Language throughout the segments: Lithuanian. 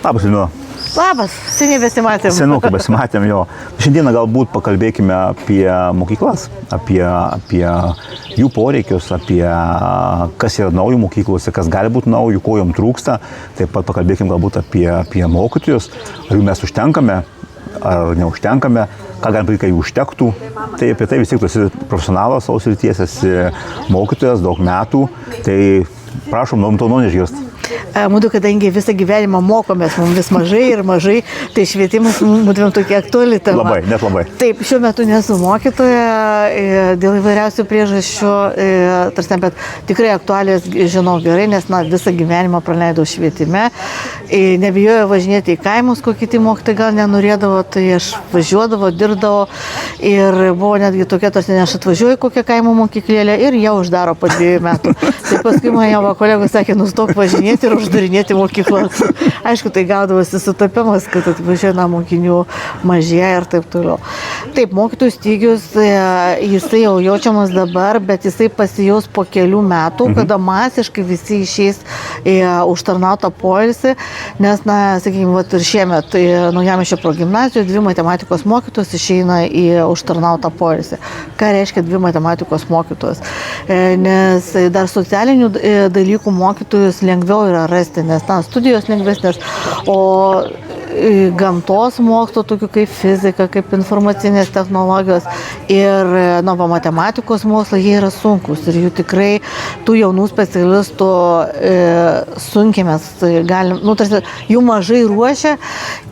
Labas, Lina. Labas, seniai besimatėm. Senokai besimatėm jo. Šiandieną galbūt pakalbėkime apie mokyklas, apie jų poreikius, apie kas yra naujų mokyklose, kas gali būti naujų, ko jom trūksta. Taip pat pakalbėkime galbūt apie mokytojus, ar jų mes užtenkame, ar neužtenkame, ką galim padaryti, kai jų užtektų. Tai apie tai vis tiek tu esi profesionalas savo srities, esi mokytojas daug metų. Tai prašom, norim to išgirsti. Mūdu, kadangi visą gyvenimą mokomės, mums vis mažai ir mažai, tai švietimas mūdvėm tokia aktuali tema. Labai, net labai. Taip, šiuo metu nesu mokytoja, dėl įvairiausių priežasčių, bet tikrai aktualijas žinau gerai, nes visą gyvenimą praleidau švietime. Nebijoju važinėti į kaimus, ko kiti mokytojai gal nenorėdavo, tai aš važiuodavo, dirbdavo ir buvo netgi tokia, tarsi aš atvažiuoju kokią kaimo mokyklėlę ir jau uždaro po 2 metų. Tai paskui man jau kolegos sakė, nustok važinėti ir uždarinėti mokyklas. Aišku, tai gaudavosi sutapimas, kad atvažiuoja mokinių mažėja ir taip toliau. Taip, tokius stygius, jisai jau jaučiamas dabar, bet jisai pasijaus po kelių metų, kada masiškai visi išeis į užtarnautą poilsį, nes, sakykime, ir šiemet Naujamiesčio progimnazijoje 2 matematikos mokytojos išeina į užtarnautą poilsį. Ką reiškia 2 matematikos mokytojos? Nes dar socialinių dalykų mokytojus lengviau yra rasti, nes studijos lengvesnės, o gamtos mokslo, tokių kaip fizika, kaip informacinės technologijos ir matematikos mokslo, jie yra sunkus ir jų tikrai tų jaunų specialistų sunkiai mes galim, jų mažai ruošia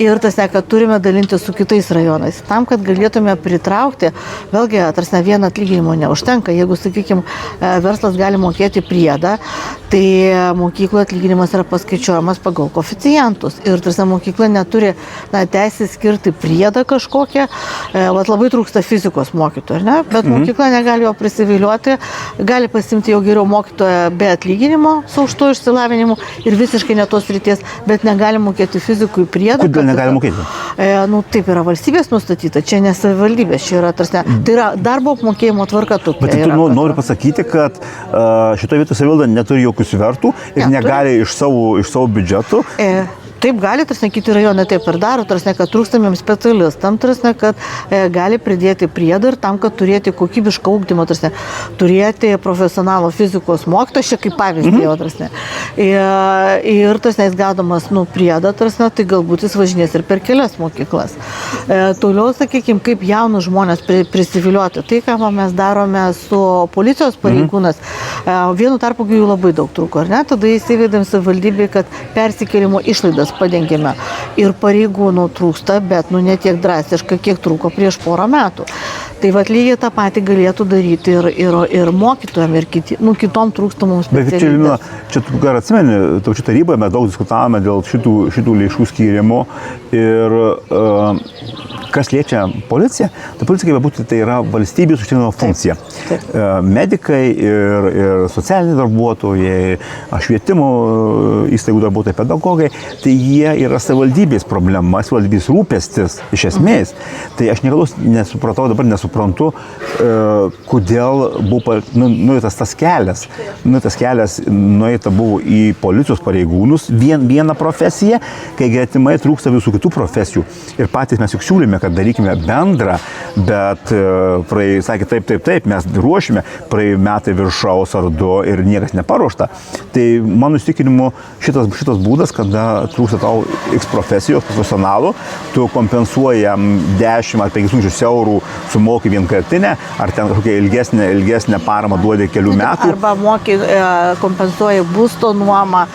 ir kad turime dalinti su kitais rajonais. Tam, kad galėtume pritraukti, vėlgi, vieną atlyginimo neužtenka. Jeigu, sakykime, verslas gali mokėti priedą, tai mokyklo atlyginimas yra paskaičiuojamas pagal koeficientus ir mokykla neturi teisę skirti priedą kažkokią, labai trūksta fizikos mokytojų, ne? Bet mokykla negali jo prisiviliuoti, gali pasimti jau geriau mokytoją be atlyginimo su aukštuoju išsilavinimu ir visiškai ne tos srities, bet negali mokėti fizikui priedą. Kodėl negali mokėti? Taip yra valstybės nustatyta, čia ne savivaldybės, čia yra, tai yra darbo apmokėjimo tvarka tokia. Bet tu nori pasakyti, kad šitoje vietoje savivaldybė neturi jokių svertų ir negali iš savo biudžetų. Taip gali, kiti rajonai taip ir daro, kad trūkstamiems specialistam, kad gali pridėti priedą ir tam, kad turėti kokybišką ugdymą, turėti profesionalų fizikos mokytoją, čia kaip pavyzdį jau, ir jis gaudamas priedą, tai galbūt jis važinės ir per kelias mokyklas. Toliau, sakykime, kaip jaunus žmonės prisiviliuoti, tai ką mes darome su policijos pareigūnas, vienu tarpu jų labai daug trūko, ar ne? Tada įsivedėm savivaldybei, kad persikėlimo išlaidas padengėme. Ir pareigūnų trūksta, bet ne tiek drastiškai, kiek trūko prieš porą metų. Tai lygiai tą patį galėtų daryti ir mokytojams, ir kitom trūkstamom specialybėm. Čia tu gar atsimeni, taučių taryboje mes daug diskutavome dėl šitų lėšų skyrimo ir kas liečia policiją, tai policija kaip būtų, tai yra valstybės užtikrinama funkcija. Medikai ir socialiniai darbuotojai, švietimo įstaigų darbuotojai, pedagogai, tai jie yra savivaldybės problema, savivaldybės rūpestis iš esmės. Tai aš dabar nesuprantu, kodėl buvo nuėtas tas kelias. Tas kelias nuėta buvo į policijos pareigūnus, vieną profesiją, kai gretimai trūksta visų kitų profesijų. Ir patys mes juk siūlėme, kad darykime bendrą, bet sakė taip, mes ruošime, praėjo metai viršaus ar 2 ir niekas neparuošta. Tai mano įsitikinimu šitas būdas, kada trūksta tau X profesijos profesionalų, tu kompensuoji jam 10 ar 500 eurų, sumoki vienkartinę, ar ten kažkokią ilgesnę paramą duodi kelių metų. Arba kompensuoji būsto nuomą,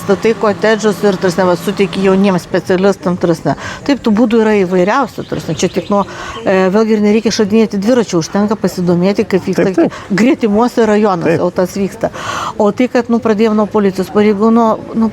statai kotedžus ir suteiki jauniems specialistams. Taip, tų būdų yra įvairiausių. Čia tik vėlgi ir nereikia šadinėti dviračių, užtenka pasidomėti, kaip vyksta gretimuose rajonuose, o tas vyksta. O tai, kad pradėjom nuo policijos pareigūnų,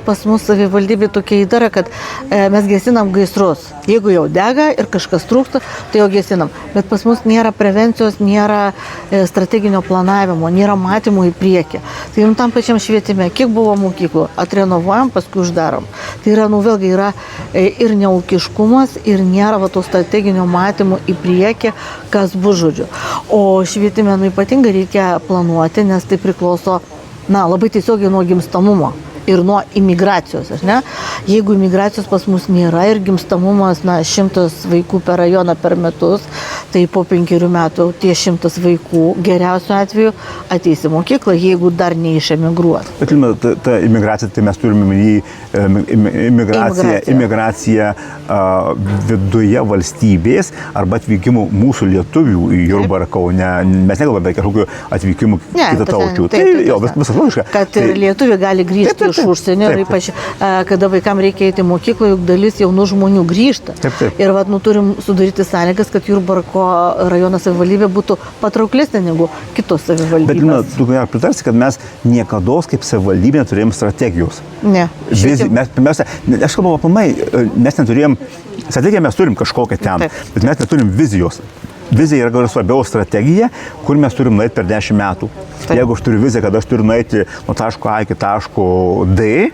pas mus savivaldybė tokia įdara, kad mes gesinam gaisrus. Jeigu jau dega ir kažkas trūksta, tai jau gesinam. Bet pas mus nėra prevencijos, nėra strateginio planavimo, nėra matymų į priekį. Tai tam pačiam švietime, kiek buvo mokyklų, atrenovuojam, paskui uždarom. Tai yra, vėlgi yra ir neūkiškumas, ir nėra to strateginio matymo į priekį, kas bus žodžiu. O švietime ypatingai reikia planuoti, nes tai priklauso labai tiesiogiai nuo gimstamumo. ir nuo imigracijos. Ne? Jeigu imigracijos pas mus nėra ir gimstamumas 100 vaikų per rajoną per metus, tai po 5 metų tie 100 vaikų geriausiu atveju ateis į mokyklą, jeigu dar neišemigruos. Bet ta imigracija, tai mes turime imigraciją viduje valstybės arba atvykimų mūsų lietuvių į Jurbarką, Kaune. Mes nekalbame apie kažkokių atvykimų kitą taučių. Tai jo, viskas logiška. Kad ir lietuviai gali grįžti iš užsienio ir ypač, kada vaikams reikia eiti į mokyklą, juk dalis jaunų žmonių grįžta. Ir turim sudaryti sąlygas, kad Jurbarko rajono savivaldybė būtų patrauklesnė negu kitos savivaldybės. Bet tu pritarsi, kad mes niekada kaip savivaldybė neturėjom strategijos. Ne. Mes pirmiausia, aš kalbu aplamai, mes neturėjom, strategiją mes turim kažkokią ten, bet mes neturim vizijos. Vizija yra gal svarbiau strategija, kur mes turim nueiti per 10 metų. Jeigu aš turiu viziją, kad aš turiu nueiti nuo taško A iki taško D,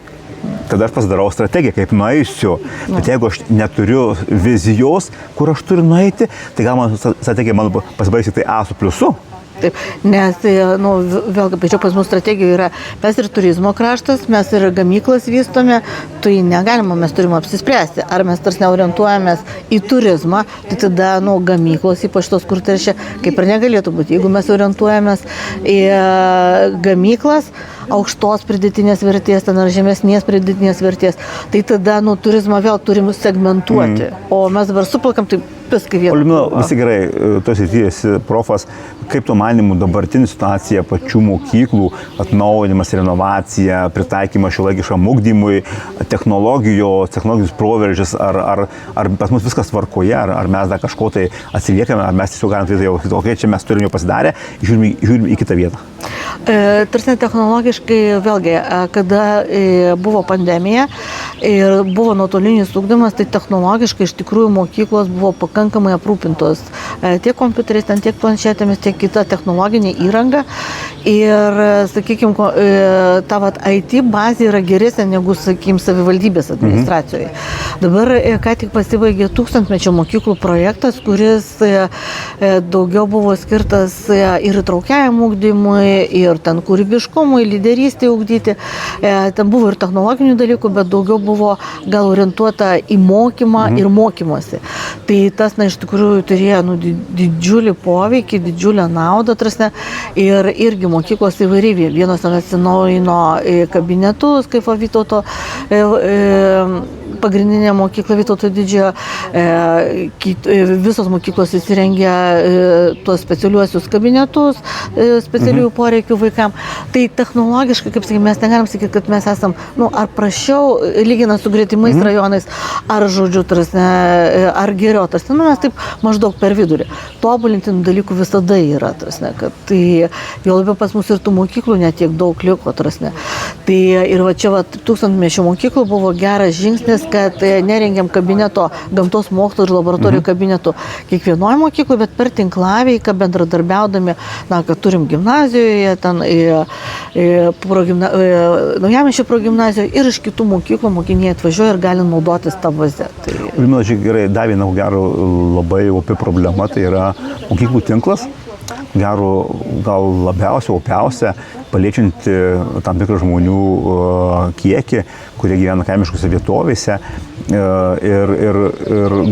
tada aš pasidarau strategiją, kaip nueisiu. Bet jeigu aš neturiu vizijos, kur aš turiu nueiti, tai gal man strategija pasibaigs tai A su pliusu. Taip, nes, vėlgi, pačiu pas mūsų strategija yra, mes ir turizmo kraštas, mes ir gamyklas vystome, tai negalima, mes turime apsispręsti, ar mes tarsi neorientuojamės į turizmą, tai tada, gamyklos, ypač tos, kur teršia, kaip ir negalėtų būti. Jeigu mes orientuojamės į gamyklas, aukštos pridėtinės vertės, ten ar žemesnės pridėtinės vertės, tai tada, turizmą vėl turim segmentuoti, o mes dabar suplakam, tai viską vėl. Liudmila, visi gerai, tos įtyrėsi profas, kaip to manimų dabartinė situacija pačių mokyklų, atnaujinimas, renovacija, pritaikymas šiuolaikiškam ugdymui, technologijos proveržis, ar pas mus viskas tvarkoje, ar mes dar kažko tai atsiliekame, ar mes tiesiog galim tai jau, okay, čia mes turim jau pasidarę, žiūrim į kitą vietą. Tarsi technologiškai, vėlgi, kada buvo pandemija ir buvo nuotolinis ugdymas, tai technologiškai iš tikrųjų mokyklos buvo pakankamai aprūpintos tiek kompiuteriais, tiek planšetėmis, tiek kita technologinė įranga. Ir, sakykime, ta IT bazė yra geresnė negu, sakykime, savivaldybės administracijoje. Dabar ką tik pasibaigė 1000-mečio mokyklų projektas, kuris daugiau buvo skirtas ir įtraukiajam ugdymui, ir ten kūrybiškumui, lyderystėje ugdyti. Ten buvo ir technologinių dalykų, bet daugiau buvo gal orientuota į mokymą ir mokymosi. Tai tas, iš tikrųjų, turėjo didžiulį poveikį, didžiulę naudą, ir irgi mokyklos įvairiai. Vienos atsinaujino kabinetus, kaip Vytauto pagrindinė mokykla Vytauto Didžiojo, visos mokyklos įsirengė tuos specialiuosius kabinetus, specialiųjų poreikių vaikams. Tai technologiškai, kaip sakykime, mes negalim sakyti, kad mes esam, ar prašiau, lyginant su gretimais rajonais, ar žodžiu, ar geriau, mes taip maždaug per vidurį. Tobulintinų dalykų visada yra, kad tai jau labiau pas mus ir tų mokyklų netiek daug liko, Tai ir čia 1000-mečio mokyklų buvo geras žingsnis, kad nerengiam kabineto, gamtos mokslo ir laboratorijų kabinetų kiekvienoje mokykloje, bet per tinklaveiką bendradarbiaudami, kad turim gimnazijoje, ten Naujamiesčio progimnazijoje ir iš kitų mokyklų mokiniai atvažiuoja ir gali naudotis tą bazę. Liudmila, gerai, dar viena gero labai opi problema, tai yra mokyklų tinklas. Gal labiausia, opiausia, paliečianti tam tikrą žmonių kiekį, kurie gyvena kaimiškose vietovėse. Ir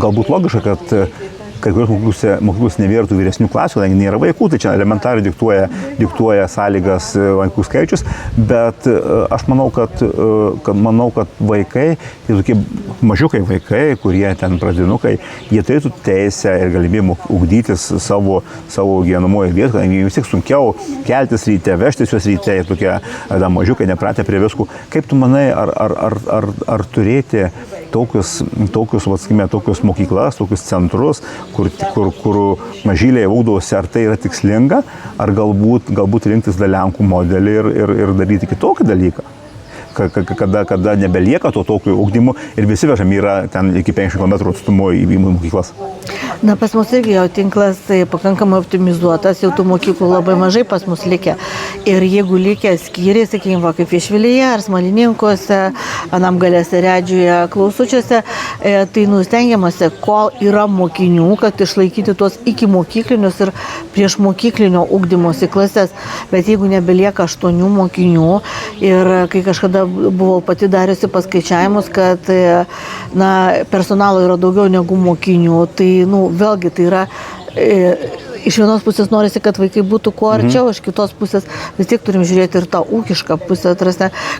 galbūt logiška, kad kai kurios mokyklos nevėrtų vyresnių klasių, kadangi nėra vaikų, tai čia elementariai diktuoja sąlygas vaikų skaičius, bet aš manau, kad vaikai, tai tokie mažiukai vaikai, kurie ten pradinukai, jie turėtų teisę ir galimybę ugdytis savo gyvenamoje vietoje, kadangi vis tiek sunkiau keltis ryte, vežtis juos ryte, tokie mažiukai nepratę prie viskų. Kaip tu manai, ar turėti tokius mokyklas, tokius centrus, kur mažyliai ugdosi, ar tai yra tikslinga, ar galbūt rinktis Lenkų modelį ir daryti kitokį dalyką, kada nebelieka to tokio ugdymo ir visi vežami yra ten iki 50 km atstumo į mokyklas. Pas mus irgi jau tinklas pakankamai optimizuotas, jau tų mokyklų labai mažai pas mus likę. Ir jeigu likę skyriai, sakykime, kaip Viešvilyje ar Smalininkuose, Anam gale Seredžiuje, Klausučiuose, tai stengiamasi, kol yra mokinių, kad išlaikyti tuos iki mokyklinius ir prieš mokyklinio ugdymosi klases. Bet jeigu nebelieka 8 mokinių ir kai kažkada buvau pati dariusi paskaičiavimus, kad personalo yra daugiau negu mokinių. Tai, vėlgi, tai yra iš vienos pusės norisi, kad vaikai būtų kuo arčiau, iš kitos pusės vis tiek turim žiūrėti ir tą ūkišką pusę,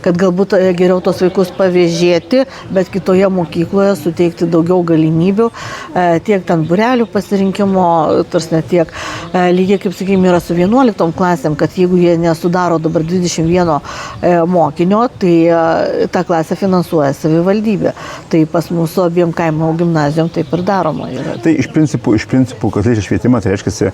kad galbūt geriau tos vaikus pavėžėti, bet kitoje mokykloje suteikti daugiau galimybių, tiek ten būrelių pasirinkimo, tiek lygiai kaip, sakykime, yra su 11 klasėm, kad jeigu jie nesudaro dabar 21 mokinio, tai tą klasę finansuoja savivaldybė. Tai pas mūsų abiem kaimo gimnazijom taip ir daroma yra. Tai iš principų, kas liečia švietimą, tai reiškia,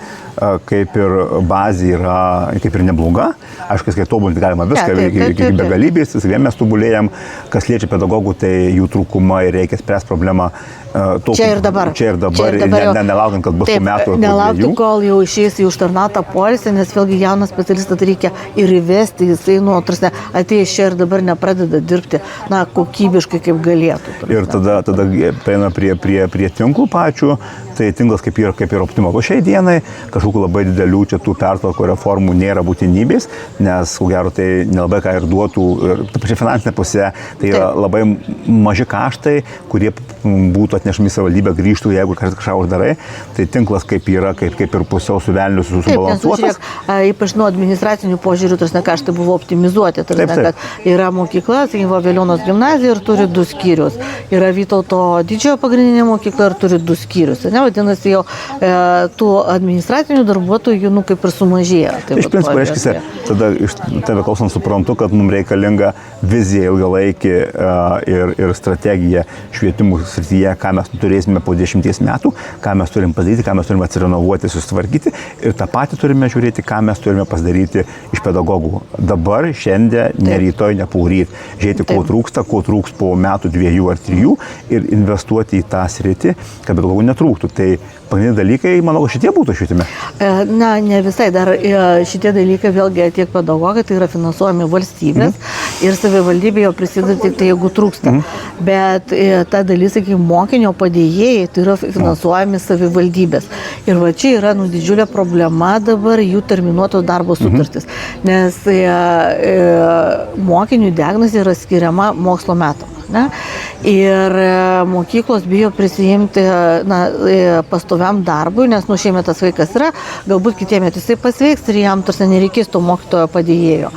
kaip ir bazė yra kaip ir nebloga. Aišku, kai tobulinti galima viską, iki begalybės, mes tobulėjam, kas liečia pedagogų, tai jų trūkumą ir reikia spręsti problemą. Čia ir dabar. Nelaukiant, kad bus po metų. Nelaukti, kol jau išeis į užtarnautą poilsį, nes vėlgi jaunas specialistas reikia ir įvesti, jisai, atėjęs čia ir dabar nepradeda dirbti, kokybiškai kaip galėtų. Ir tada paina prie tinklų pačių, tai tinklas kaip ir optimalus šiai dienai, kažkokių labai didelių čia tų pertvarkų reformų nėra būtinybės, nes, ko gero, tai nelabai ką ir duotų, ir ta pačia finansinė pusė, tai yra labai maži kaštai, kurie būtų atnešami savivaldybę, grįžtų, jeigu kažką uždarai, tai tinklas kaip yra, kaip ir pusiau suvelnius, subalansuotas. Ypač nuo administracinių požiūrių, kaštai buvo optimizuoti, kad yra mokykla, Vėlionos gimnazija ir turi 2 skyrius. Yra Vytauto didžiojo pagrindinė mokykla ir turi 2 skyrius. Vadinasi, jau tų administracinių darbuotojų kaip ir sumažėjo. Iš principo, reiškia, tada iš tave klausant suprantu, kad mums reikalinga vizija ilgalaikė ir strategija švietimų srityje, ką mes turėsime po 10 metų, ką mes turim padaryti, ką mes turime atsirenovuoti, susitvarkyti ir tą patį turime žiūrėti, ką mes turime pasidaryti iš pedagogų. Dabar, šiandien, ne rytoj, ne poryt. Žiūrėti, ko trūks po metų, 2 ar 3 ir investuoti į tą sritį, kad pedagogų netrūktų. Tai pagrindiniai dalykai, manau, šitie būtų švietime. Ne visai, dar šitie dalykai vėlgi tiek pedagogai, tai yra finansuojami valstybės ir savivaldybė jau prisideda tik tai, jeigu trūksta. Bet ta dalis, sakykime, mokinio padėjėjai, tai yra finansuojami savivaldybės. Ir va čia yra didžiulė problema dabar jų terminuotos darbo sutartis, nes mokinių diagnozė yra skiriama mokslo metam. Ir mokyklos bijo prisijimti pastoviam darbui, nes šiemet tas vaikas yra, galbūt kitiem jisai pasveiks ir jam tarsi nereikės to mokytojo padėjėjo.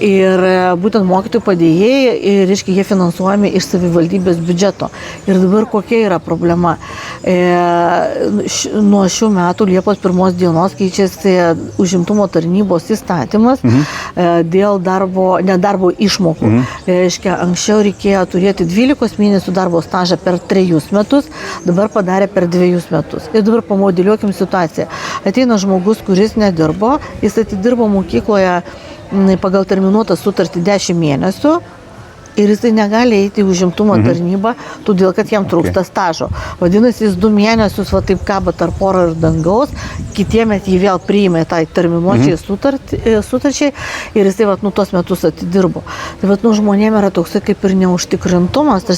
Ir būtent mokytojų padėjėjai, reiškia, jie finansuojami iš savivaldybės biudžeto. Ir dabar kokia yra problema? Nuo šių metų Liepos 1 dienos keičiasi užimtumo tarnybos įstatymas dėl nedarbo išmokų. Reiškia, anksčiau reikėjo turėti 12 mėnesių darbo stažą per 3 metus, dabar padarė per 2 metus. Ir dabar pamodeliuokim situaciją. Ateina žmogus, kuris nedirbo, jis atidirbo mokykloje pagal terminuotą sutartį 10 mėnesių ir jisai negali eiti į užimtumo tarnybą, todėl kad jam trūksta stažo. Vadinasi, jis 2 mėnesius taip kaba tarp oro ir dangaus, kitiemet jį vėl priėmė tai terminuočiai sutarčiai ir jisai tuos metus atidirbo. Tai žmonėm yra toksai kaip ir neužtikrintumas,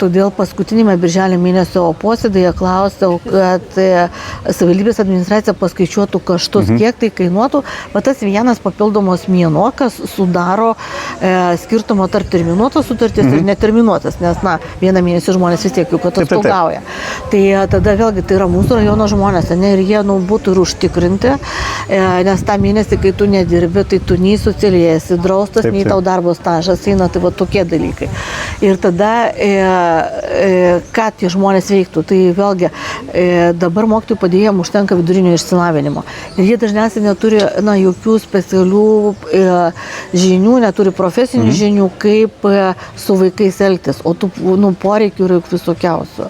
todėl paskutinėme birželio mėnesio posėdėje klausiau, kad savivaldybės administracija paskaičiuotų kaštus, kiek tai kainuotų, bet tas vienas papildomos mėnuo, kas sudaro skirtumo tarp terminuotos sutarties ir neterminuotas, nes, 1 mėnesį žmonės vis tiek juk atostogauja. Tai tada vėlgi tai yra mūsų rajono žmonės, ir jie būtų ir užtikrinti, nes tą mėnesį, kai tu nedirbi, tai tu nei socialiai esi draustas, nei tau darbo stažas eina, tai tokie dalykai. Ir tada, ką tie žmonės veiktų, tai vėlgi dabar mokytojų padėjėjams užtenka vidurinio išsilavinimo. Ir jie dažniausiai neturi jokių specialių žinių, neturi profesinių žinių, kaip su vaikais elgtis, o tų poreikių yra visokiausių.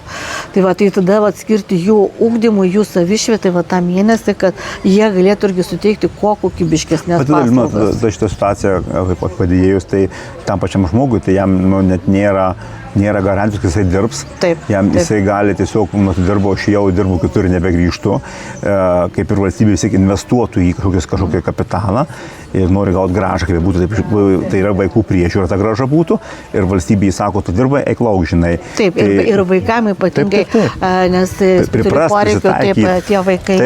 Tai tada skirti jų ugdymui, jų savišvietai tą mėnesį, kad jie galėtų irgi suteikti kuo kokybiškesnės paslaugas. Šitą situaciją, kaip padėjėjus, tai tam pačiam žmogui, tai jam net nėra nėra garantijos, kad jisai dirbs. Taip, Jisai gali tiesiog, atidirbo, aš jau dirbu kitur ir nebegrįžtu, kaip ir valstybė vis tiek investuotų į kažkokį kapitalą ir nori gauti gražą, kaip būtų, tai yra vaikų priežiūra, ta graža būtų ir valstybė įsako, tu dirbai, eklauk, žinai. Taip, ir vaikams ypatingai, nes turi poreikių, tie vaikai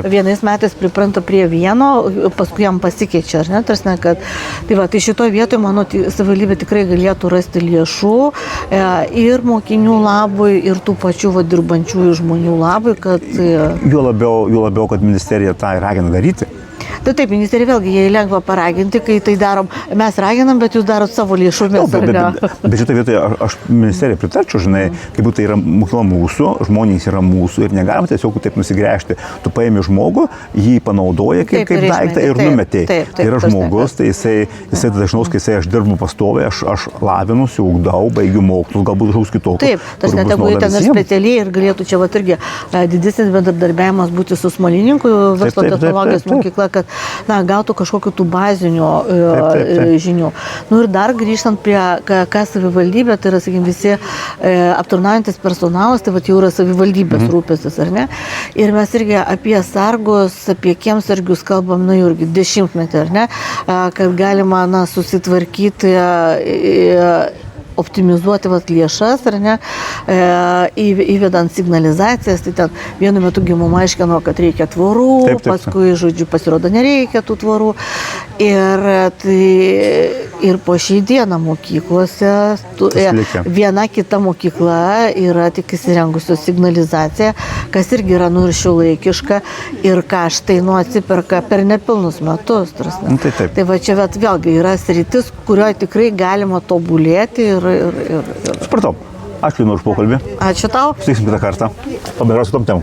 vienais metais pripranta prie vieno, paskui jam pasikeičia, ar ne? Tarsi, kad, tai šitoje vietoje, manau, savivaldybė tikrai galėtų rasti lėšų ir mokinių labui, ir tų pačių dirbančiųjų žmonių labui, kad... Juo labiau, kad ministerija tą ragina daryti. Taip, ministerija vėlgi, jie lengva paraginti, kai tai darom, mes raginam, bet jūs darot savo lėšomis. Bet šitą vietoje aš ministerijai pritarčiau, žinai, kaip tai yra mokykla mūsų, žmonės yra mūsų ir negalima tiesiog taip nusigręžti. Tu paimi žmogų, jį panaudoji kaip daiktą ir numetėjai. Tai yra žmogus, tai jisai dažnaus, kai aš dirbu pastoviai, aš lavinusi, ugdau, baigiu mokslus, galbūt kažkoks kitoks. Taip, tas net jeigu ten ir specialiai ir galėtų čia irgi didesnis bendradarbiavimas būti su Smalininkų verslo technologijos mokykla, kad gautų kažkokių tų bazinių žinių. Ir dar grįžtant prie, ką savivaldybė, tai yra, sakykim, visi aptarnaujantis personalas, tai jau yra savivaldybės rūpestis, ar ne? Ir mes irgi apie sargus, apie kiemsargius kalbam, irgi 10-metį, ar ne? Kad galima, susitvarkyti, optimizuoti lėšas, ar ne, įvedant signalizacijas, tai ten vienu metu mum aiškino, kad reikia tvorų, paskui, žodžiu, pasirodo, nereikia tų tvorų. Ir po šiai dieną mokyklose viena kita mokykla yra tik įsirengusios signalizaciją, kas irgi yra ir šiuolaikiška ir kaštai atsiperka per nepilnus metus. Tai va čia vėlgi yra sritis, kurioje tikrai galima tobulėti ir... Supratau. Ačiū Lina už pokalbį. Ačiū tau. Sutiksim kitą kartą. Pabendrausim tom temom.